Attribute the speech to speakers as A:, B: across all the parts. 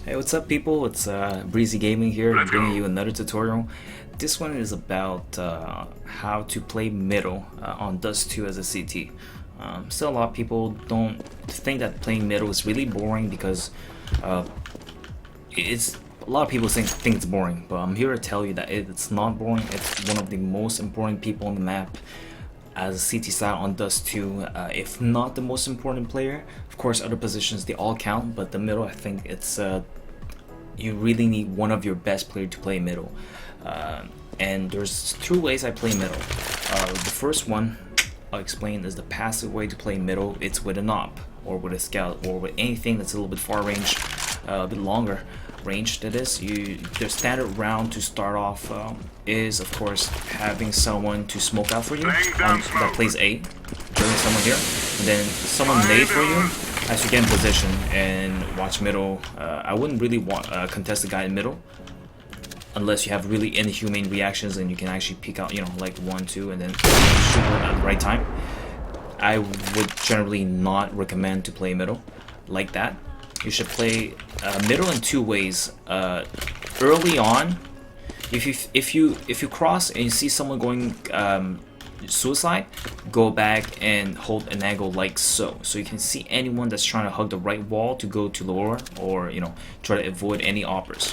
A: Hey, what's up people? It's Breezy Gaming here, bringing you another tutorial. This one is about how to play middle on Dust 2 as a CT. Still a lot of people don't think that playing middle is really boring because it's a lot of people think it's boring, but I'm here to tell you that it's not boring. It's one of the most important people on the map as a CT style on Dust 2, if not the most important player. Of course, other positions they all count, but the middle, I think it's you really need one of your best players to play middle. And there's two ways I play middle. The first one I'll explain is the passive way to play middle. It's with an op or with a scout or with anything that's a little bit far range, a bit longer range. That is, the standard round to start off is of course having someone to smoke out for you that plays A, joining someone here, and then someone nade for you as you get in position and watch middle. I wouldn't really want contest the guy in middle unless you have really inhumane reactions and you can actually peek out, you know, like 1, 2, and then shoot at the right time. I would generally not recommend to play middle like that. You should play middle in two ways. Early on, if you cross and you see someone going suicide, go back and hold an angle like so you can see anyone that's trying to hug the right wall to go to lower, or you know, try to avoid any oppers.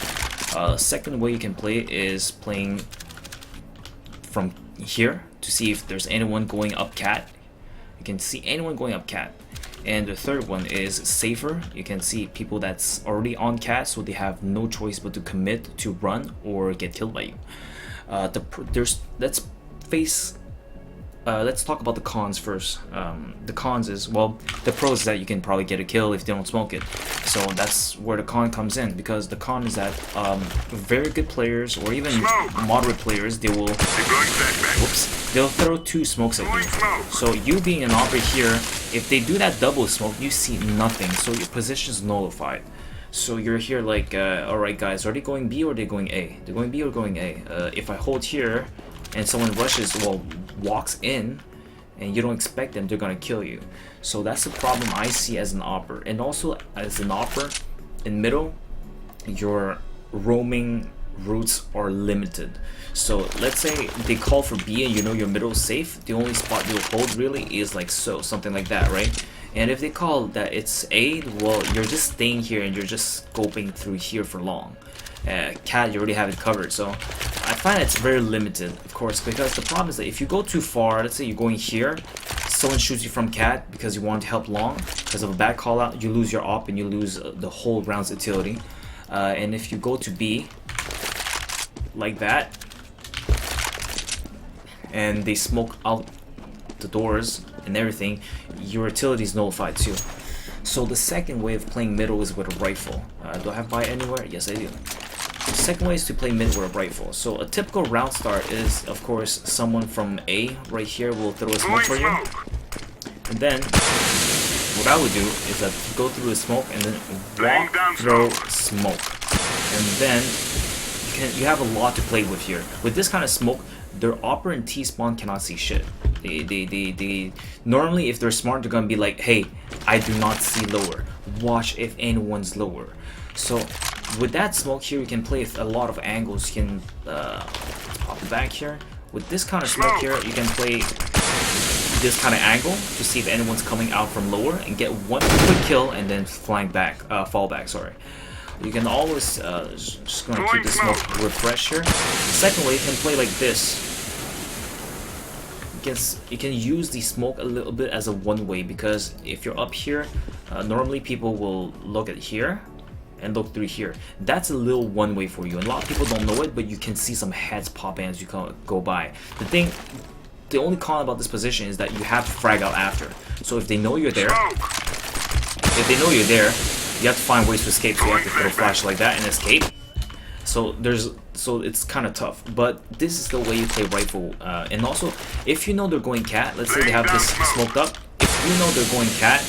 A: Second way you can play it is playing from here to see if there's anyone going up cat. You can see anyone going up cat. And the third one is safer. You can see people that's already on cat, so they have no choice but to commit to run or get killed by you. Let's talk about the cons first. The cons is, well, the pros is that you can probably get a kill if they don't smoke it. So that's where the con comes in, because the con is that very good players or even moderate players, they will, they'll throw 2 smokes at you. So you being an operator here, if they do that double smoke, you see nothing. So your position is nullified. So you're here like, alright guys, are they going B or are they going A? They're going B or going A. If I hold here and someone rushes, well, walks in, and you don't expect them, they're gonna kill you. So that's the problem I see as an opper. And also as an opper in middle, your roaming routes are limited. So let's say they call for B and you know your middle is safe, the only spot you'll hold really is like something like that, right? And if they call that it's A, well, you're just staying here and you're just scoping through here for long. Cat, you already have it covered. So I find it's very limited, of course, because the problem is that if you go too far, let's say you're going here, someone shoots you from cat because you want to help long, because of a bad call out, you lose your op and you lose the whole round's utility. And if you go to B like that and they smoke out the doors and everything, your utility is nullified too. So the second way of playing middle is with a rifle. Do I have buy anywhere? Yes, I do. The second way is to play mid with a rifle. So a typical round start is, of course, someone from A right here will throw a smoke for you. And then what I would do is that go through the smoke and then walk, throw, smoke. And then you have a lot to play with here. With this kind of smoke, their opper and T-spawn cannot see shit. They normally, if they're smart, they're gonna be like, hey, I do not see lower, watch if anyone's lower. So with that smoke here, you can play a lot of angles. You can pop it back here. With this kind of smoke here, you can play this kind of angle to see if anyone's coming out from lower and get one quick kill and then fall back, sorry. You can always just gonna keep the smoke refresh here. Second way, you can play like this. You can use the smoke a little bit as a one-way, because if you're up here, normally people will look at here and look through here. That's a little one-way for you, and a lot of people don't know it, but you can see some heads pop in as you go by. The only con about this position is that you have to frag out after. So if they know you're there, you have to find ways to escape. So you have to throw a flash like that and escape. So it's kind of tough, but this is the way you play rifle. And also, if you know they're going cat, let's say they have this smoked up. If you know they're going cat,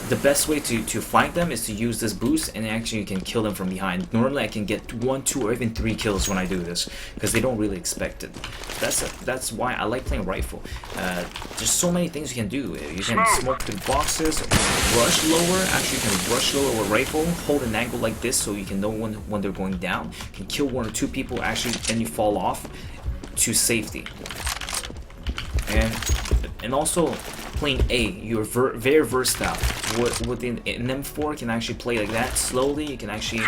A: the best way to flank them is to use this boost, and actually you can kill them from behind. Normally I can get 1, 2, or even 3 kills when I do this, because they don't really expect it. That's why I like playing rifle. There's so many things you can do. You can smoke through boxes, rush lower. Actually, you can rush lower with rifle, hold an angle like this so you can know when they're going down. You can kill 1 or 2 people, actually, then you fall off to safety. And also playing A, you're very versatile. Within an M4 you can actually play like that slowly. You can actually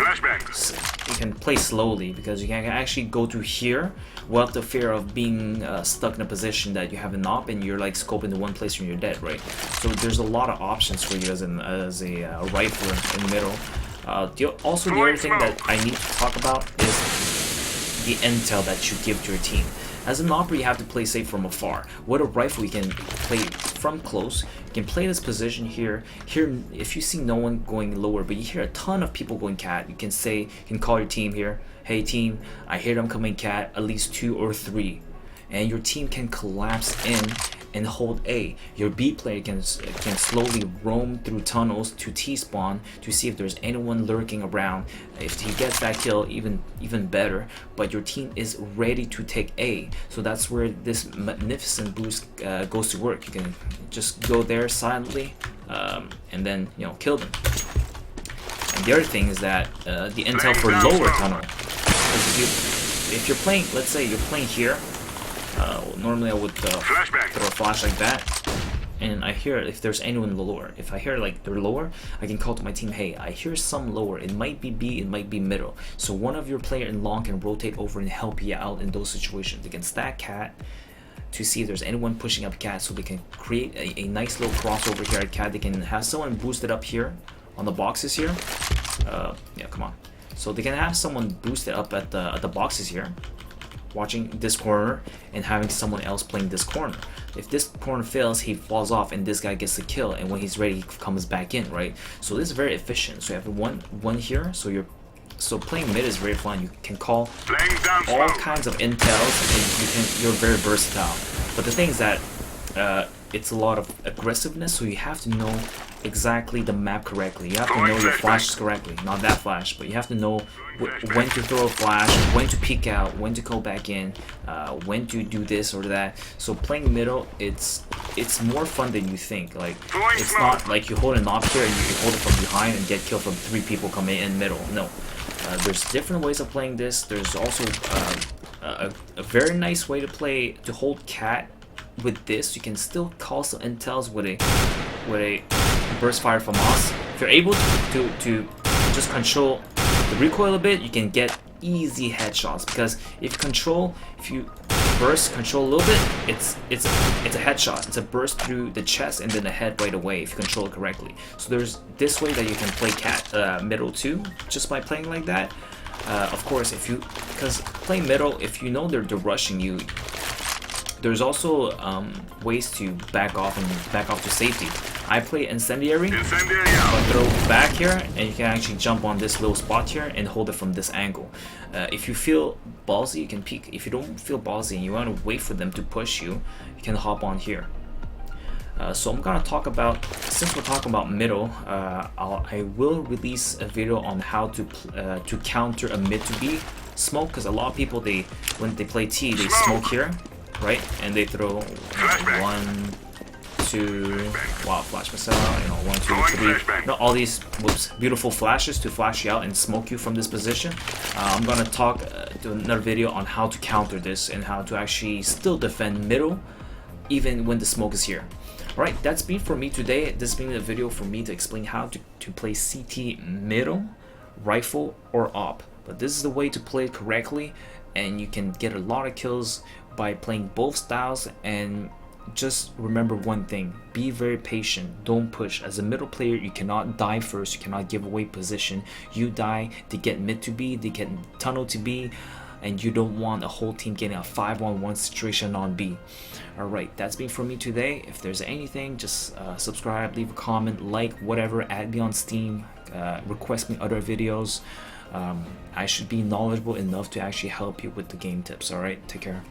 A: play slowly because you can actually go through here without the fear of being stuck in a position that you have an op and you're like scoping to one place and you're dead, right? So there's a lot of options for you as a rifler in the middle. Also, the other thing that I need to talk about is the intel that you give to your team. As an opera, you have to play safe from afar. With a rifle, you can play from close. You can play this position here. Here, if you see no one going lower, but you hear a ton of people going cat, you can call your team here. Hey team, I hear them coming cat, at least 2 or 3. And your team can collapse in and hold A. Your B player can slowly roam through tunnels to T-spawn to see if there's anyone lurking around. If he gets that kill, even better. But your team is ready to take A. So that's where this magnificent boost goes to work. You can just go there silently and then kill them. And the other thing is that the intel for lower tunnel. Because if you're playing, let's say you're playing here. Normally I would throw a flash like that, and I hear if there's anyone lower. If I hear like they're lower, I can call to my team, hey, I hear some lower. It might be B, it might be middle. So one of your player in long can rotate over and help you out in those situations. They can stack cat to see if there's anyone pushing up cat, so they can create a nice little crossover here at cat. They can have someone boosted up here on the boxes here. Yeah, come on. So they can have someone boosted up at the boxes here, watching this corner and having someone else playing this corner. If this corner fails, he falls off and this guy gets the kill, and when he's ready he comes back in, right? So this is very efficient. So you have one here, so playing mid is very fun. You can call all kinds of intels and you're very versatile. But the thing is that it's a lot of aggressiveness, so you have to know exactly the map correctly. You have to know your flashes correctly. Not that flash, but you have to know when to throw a flash, when to peek out, when to go back in, when to do this or that. So playing middle, it's more fun than you think. Like, it's not like you hold an op here and you hold it from behind and get killed from 3 people coming in middle. No, there's different ways of playing this. There's also a very nice way to hold cat. With this, you can still call some intels with a burst fire from us. If you're able to just control the recoil a bit, you can get easy headshots. Because if you burst control a little bit, it's a headshot. It's a burst through the chest and then the head right away if you control it correctly. So there's this way that you can play cat middle too, just by playing like that. Of course, because playing middle, if you know they're rushing you. There's also ways to back off to safety. I play incendiary. Throw back here, and you can actually jump on this little spot here and hold it from this angle. If you feel ballsy, you can peek. If you don't feel ballsy and you want to wait for them to push you, you can hop on here. So I'm gonna talk about, since we're talking about middle, I will release a video on how to counter a mid to B smoke, because a lot of people when they play T, they smoke here. Right, and they throw 1, 2, wow, flash myself, 1, 2, 3, all these beautiful flashes to flash you out and smoke you from this position. I'm gonna do another video on how to counter this and how to actually still defend middle even when the smoke is here. Alright, that's been for me today. This has been a video for me to explain how to play CT middle, rifle, or op. But this is the way to play it correctly, and you can get a lot of kills by playing both styles. And just remember one thing, be very patient, don't push. As a middle player, you cannot die first, you cannot give away position. You die, they get mid to B, they get tunnel to B, and you don't want a whole team getting a 5-on-1 situation on B. Alright, that's been from me today. If there's anything, just subscribe, leave a comment, like, whatever, add me on Steam, request me other videos. I should be knowledgeable enough to actually help you with the game tips. Alright, take care.